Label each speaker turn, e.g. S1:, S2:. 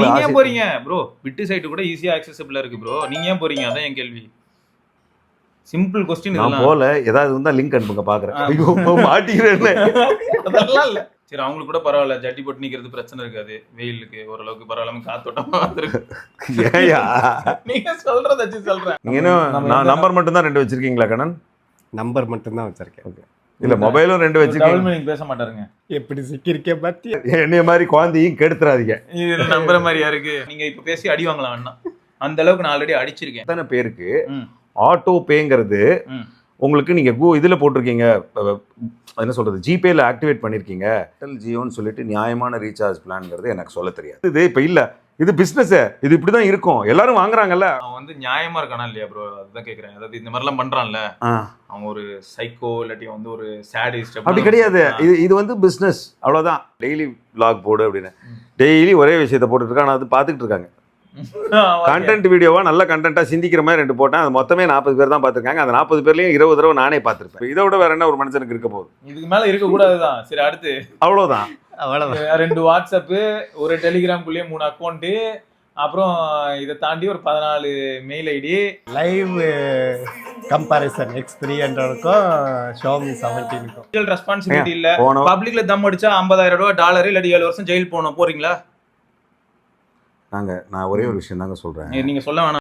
S1: நீங்க ஏன் போறீங்க ப்ரோ? பிட்டு சைட்டு கூட ஈஸியா ஆக்சஸபிளா இருக்கு ப்ரோ. நீங்க ஏன் போறீங்க? அதான் என் கேள்வி. சிம்பிள் क्वेश्चन
S2: நான்
S1: இதெல்லாம்.
S2: போல ஏதாவது இருந்தா லிங்க் அனுப்புங்க பாக்குறேன். ஐயோ மாட்டிக்கிறேன்.
S1: அதெல்லாம் இல்ல. சரி அவங்களுக்கு கூட பரவாயில்ல. ஜட்டி போட்டு நிக்கிறது பிரச்சனை இருக்காது. வெயிலுக்கு ஓரளவுக்கு பரவாயில்லாம காத்தோட்டமா வந்திருக்கு.
S2: ஏயா
S1: நீங்க சொல்றத வச்சு சொல்றேன்.
S2: நீங்க என்ன நம்பர் மட்டும் தான் 2 வச்சிருக்கீங்களா கண்ணன்?
S3: நம்பர் மட்டும் தான் வச்சிருக்கேன்.
S2: இல்ல மொபைலும் 2
S1: டபுள்
S2: வச்சிருக்கீங்க.
S1: மீனிங் பேச மாட்டாருங்க.
S3: எப்படி சிக்கிருக்கே பத்தி
S2: என்னைய மாதிரி குழந்தையும் கெடுத்துறாதீங்க.
S1: இது நம்புற மாதிரியா இருக்கு? நீங்க இப்ப பேசி அடி வாங்கலாம் வேணா. அந்த அளவுக்கு நான் ஆல்ரெடி அடிச்சிருக்கேன்.
S2: எத்தனை பேருக்கு ஆட்டோ பேங்கிறது உங்களுக்கு நீங்க இதுல போட்டிருக்கீங்க, என்ன சொல்றது, ஜிபேல ஆக்டிவேட் பண்ணிருக்கீங்க. ஜியோன்னு சொல்லிட்டு நியாயமான ரீசார்ஜ் பிளான்ங்கிறது எனக்கு சொல்ல தெரியாது. இது இப்ப இல்ல, இது பிசினஸ், இது இப்படிதான் இருக்கும், எல்லாரும் வாங்குறாங்கல்ல.
S1: அவன் வந்து நியாயமா இருக்கானா இல்லையா ப்ரோ? அதுதான் கேக்குறேன். அதாவது இந்த மாதிரி எல்லாம் பண்றான்ல, அவன் ஒரு சைக்கோ இல்லாட்டி வந்து ஒரு சாடிஸ்ட்
S2: அப்படி கிடையாது. இது வந்து பிசினஸ், அவ்வளவுதான். டெய்லி vlog போடு அப்படின்னு டெய்லி ஒரே விஷயத்த போட்டுட்டு இருக்கான். அது பாத்துக்கிட்டு இருக்காங்க. கண்டென்ட் வீடியோவா நல்ல கண்டென்ட்டா சிந்திக்கிற மாதிரி 2 போட்டேன். அது மொத்தமே 40 பேர் தான் பார்த்துருக்காங்க. அந்த 40 பேர்லயும் 20 தடவை நானே பார்த்துருப்பேன். இதை விட வேற என்ன ஒரு மனுஷனுக்கு இருக்க போகுது? இதுக்கு
S1: மேல இருக்க கூடாதுதான். சரி அடுத்து
S2: அவ்வளவுதான்.
S1: 2 வாட்ஸ்அப், ஒரு டெலிகிராம்குள்ளேயே 3 அக்கௌண்ட், அப்புறம் இதை தாண்டி ஒரு 14 மெயில் ஐடி.
S3: லைவ் கம்பேரிசன் X300க்கும் Xiaomi 17க்கும்
S1: ரெஸ்பான்சிபிலிட்டி இல்ல. பப்ளிக்ல தம் அடிச்சா $50,000 டாலர் இல்லாட்டி 7 வருஷம் ஜெயில் போகணும். போறீங்களா?
S2: நான் ஒரே ஒரு விஷயம் தாங்க சொல்றேன்.
S1: நீங்க சொல்ல வேணாம்.